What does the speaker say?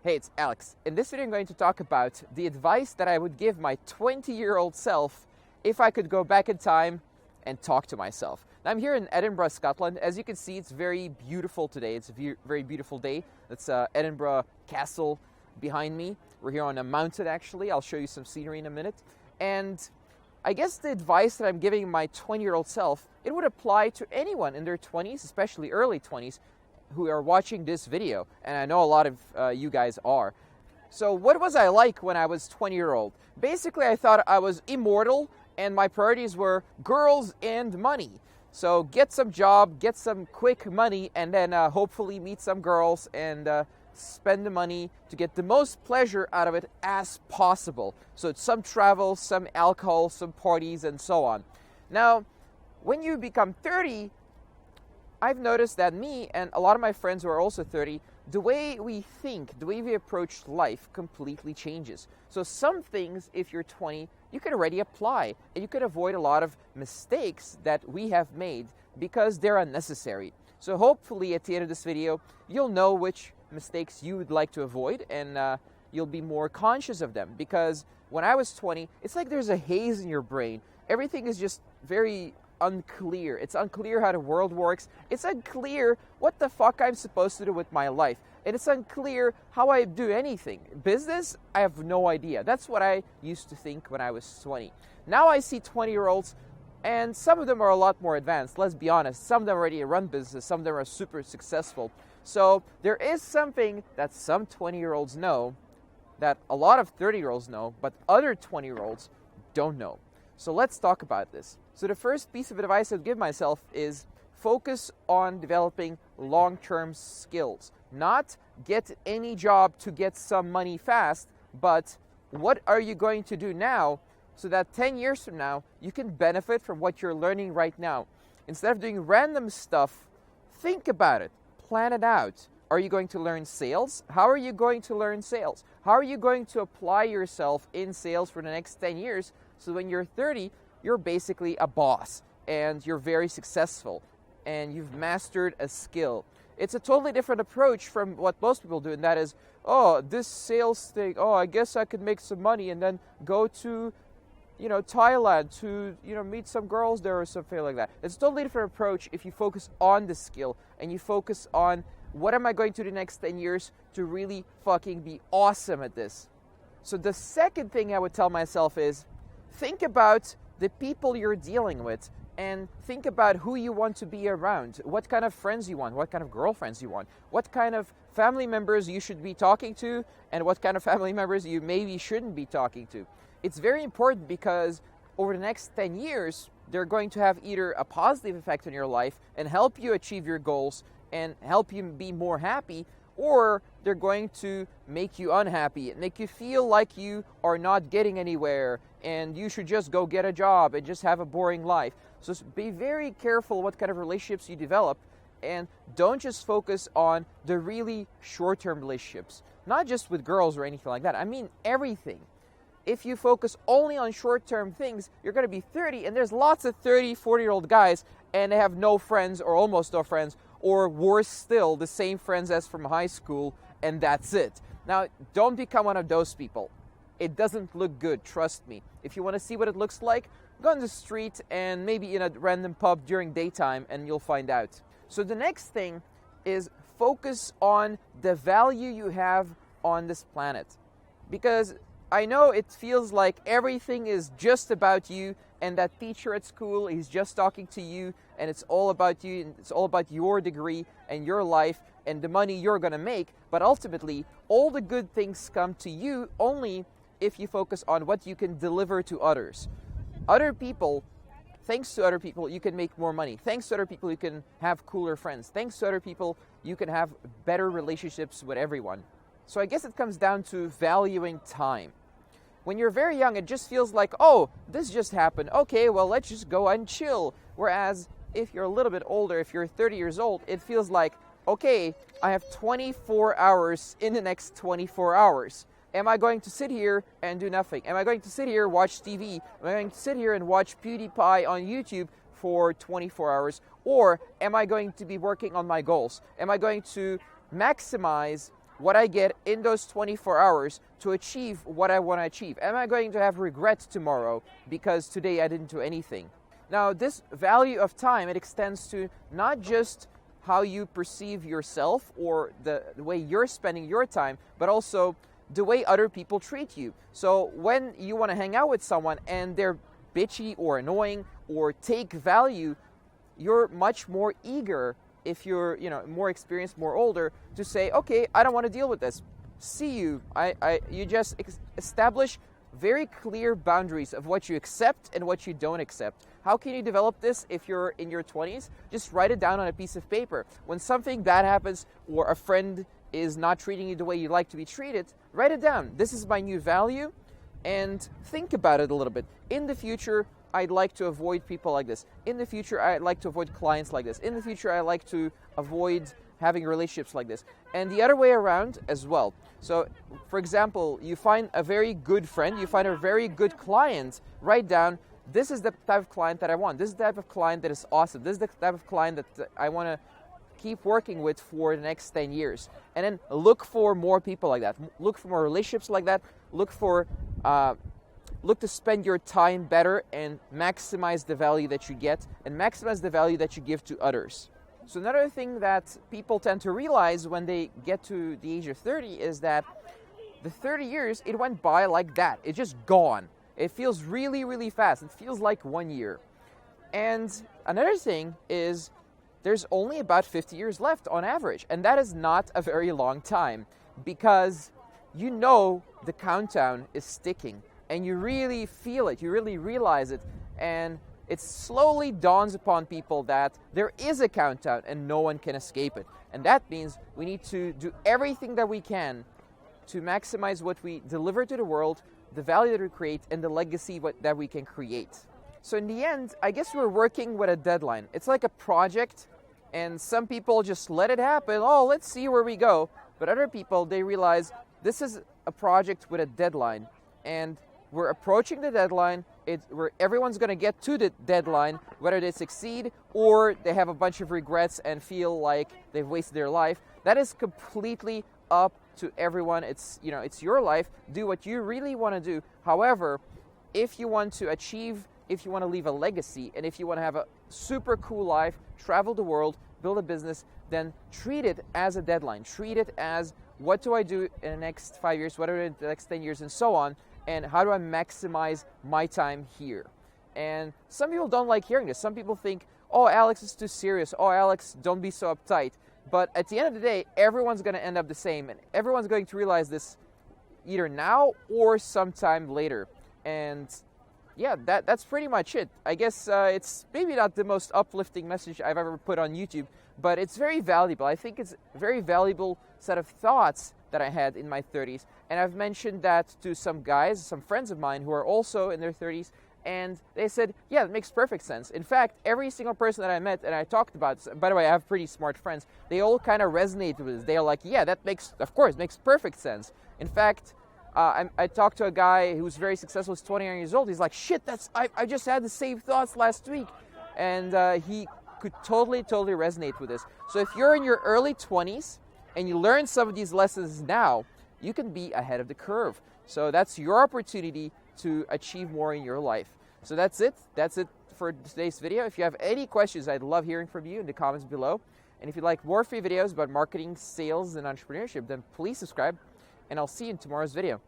Hey, it's Alex. In this video I'm going to talk about the advice that I would give my 20-year-old self if I could go back in time and talk to myself. Now, I'm here in Edinburgh, Scotland. As you can see, it's very beautiful today. It's a very beautiful day. It's Edinburgh Castle behind me. We're here on a mountain, actually. I'll show you some scenery in a minute. And I guess the advice that I'm giving my 20-year-old self, it would apply to anyone in their 20s, especially early 20s, who are watching this video, and I know a lot of you guys are. So what was I like when I was 20-year-old? Basically, I thought I was immortal, and my priorities were girls and money. So get some job, get some quick money, and then hopefully meet some girls and spend the money to get the most pleasure out of it as possible. So it's some travel, some alcohol, some parties, and so on. Now, when you become 30, I've noticed that me and a lot of my friends who are also 30, the way we think, the way we approach life completely changes. So some things, if you're 20, you can already apply, and you can avoid a lot of mistakes that we have made because they're unnecessary. So hopefully at the end of this video, you'll know which mistakes you would like to avoid, and you'll be more conscious of them. Because when I was 20, it's like there's a haze in your brain. Everything is just very unclear. It's unclear how the world works. It's unclear what the fuck I'm supposed to do with my life. And it's unclear how I do anything. Business, I have no idea. That's what I used to think when I was 20. Now I see 20-year-olds, and some of them are a lot more advanced. Let's be honest. Some of them already run business. Some of them are super successful. So there is something that some 20-year-olds know that a lot of 30-year-olds know, but other 20-year-olds don't know. So let's talk about this. So the first piece of advice I'd give myself is focus on developing long-term skills. Not get any job to get some money fast, but what are you going to do now so that 10 years from now you can benefit from what you're learning right now. Instead of doing random stuff, think about it, plan it out. Are you going to learn sales? How are you going to learn sales? How are you going to apply yourself in sales for the next 10 years so when you're 30, you're basically a boss and you're very successful and you've mastered a skill? It's a totally different approach from what most people do, and that is, oh, this sales thing, oh, I guess I could make some money and then go to, Thailand to, meet some girls there or something like that. It's a totally different approach if you focus on the skill and you focus on what am I going to do the next 10 years to really fucking be awesome at this. So the second thing I would tell myself is think about the people you're dealing with and think about who you want to be around, what kind of friends you want, what kind of girlfriends you want, what kind of family members you should be talking to, and what kind of family members you maybe shouldn't be talking to. It's very important because over the next 10 years, they're going to have either a positive effect on your life and help you achieve your goals and help you be more happy, or they're going to make you unhappy and make you feel like you are not getting anywhere and you should just go get a job and just have a boring life. So be very careful what kind of relationships you develop, and don't just focus on the really short-term relationships, not just with girls or anything like that. I mean everything. If you focus only on short-term things, you're going to be 30, and there's lots of 30, 40-year-old guys, and they have no friends or almost no friends, or worse still, the same friends as from high school, and that's it. Now, don't become one of those people. It doesn't look good, trust me. If you want to see what it looks like, go on the street and maybe in a random pub during daytime, and you'll find out. So the next thing is focus on the value you have on this planet. Because I know it feels like everything is just about you, and that teacher at school, he's just talking to you, and it's all about you, and it's all about your degree and your life and the money you're going to make. But ultimately, all the good things come to you only if you focus on what you can deliver to others. Other people, thanks to other people, you can make more money. Thanks to other people, you can have cooler friends. Thanks to other people, you can have better relationships with everyone. So I guess it comes down to valuing time. When you're very young, it just feels like, oh, this just happened. Okay, well, let's just go and chill. Whereas if you're a little bit older, if you're 30 years old, it feels like, okay, I have 24 hours in the next 24 hours. Am I going to sit here and do nothing? Am I going to sit here, watch TV? Am I going to sit here and watch PewDiePie on YouTube for 24 hours? Or am I going to be working on my goals? Am I going to maximize what I get in those 24 hours to achieve what I want to achieve? Am I going to have regrets tomorrow because today I didn't do anything? Now, this value of time, it extends to not just how you perceive yourself or the way you're spending your time, but also the way other people treat you. So when you want to hang out with someone and they're bitchy or annoying or take value, you're much more eager, if you're more experienced, more older, to say, okay, I don't want to deal with this. See you. You just establish very clear boundaries of what you accept and what you don't accept. How can you develop this if you're in your 20s? Just write it down on a piece of paper. When something bad happens or a friend is not treating you the way you like to be treated, write it down. This is my new value, and think about it a little bit. In the future, I'd like to avoid people like this. In the future, I'd like to avoid clients like this. In the future, I like to avoid having relationships like this. And the other way around as well. So, for example, you find a very good friend, you find a very good client, write down, this is the type of client that I want. This is the type of client that is awesome. This is the type of client that I want to keep working with for the next 10 years. And then look for more people like that. Look for more relationships like that. Look to spend your time better and maximize the value that you get and maximize the value that you give to others. So another thing that people tend to realize when they get to the age of 30 is that the 30 years, it went by like that. It's just gone. It feels really, really fast. It feels like 1 year. And another thing is there's only about 50 years left on average. And that is not a very long time, because you know the countdown is ticking and you really feel it. You really realize it. And it slowly dawns upon people that there is a countdown and no one can escape it. And that means we need to do everything that we can to maximize what we deliver to the world, the value that we create, and the legacy that we can create. So in the end, I guess we're working with a deadline. It's like a project, and some people just let it happen. Oh, let's see where we go. But other people, they realize this is a project with a deadline, and we're approaching the deadline. Where everyone's going to get to the deadline, whether they succeed or they have a bunch of regrets and feel like they've wasted their life. That is completely up to everyone. It's your life. Do what you really want to do. However, if you want to achieve, if you want to leave a legacy, and if you want to have a super cool life, travel the world, build a business, then treat it as a deadline. Treat it as, what do I do in the next 5 years, what are in the next 10 years, and so on. And how do I maximize my time here? And some people don't like hearing this. Some people think, oh, Alex is too serious. Oh, Alex, don't be so uptight. But at the end of the day, everyone's going to end up the same. And everyone's going to realize this either now or sometime later. And yeah, that's pretty much it. I guess it's maybe not the most uplifting message I've ever put on YouTube, but it's very valuable. I think it's a very valuable set of thoughts that I had in my 30s. And I've mentioned that to some guys, some friends of mine who are also in their 30s, and they said, yeah, it makes perfect sense. In fact, every single person that I met and I talked about, by the way, I have pretty smart friends, they all kind of resonate with this. They are like, yeah, that makes perfect sense. In fact, I talked to a guy who's very successful, he's 29 years old. He's like, shit, I just had the same thoughts last week. And he could totally resonate with this. So if you're in your early 20s and you learn some of these lessons now, you can be ahead of the curve. So that's your opportunity to achieve more in your life. So that's it. That's it for today's video. If you have any questions, I'd love hearing from you in the comments below. And if you'd like more free videos about marketing, sales, and entrepreneurship, then please subscribe. And I'll see you in tomorrow's video.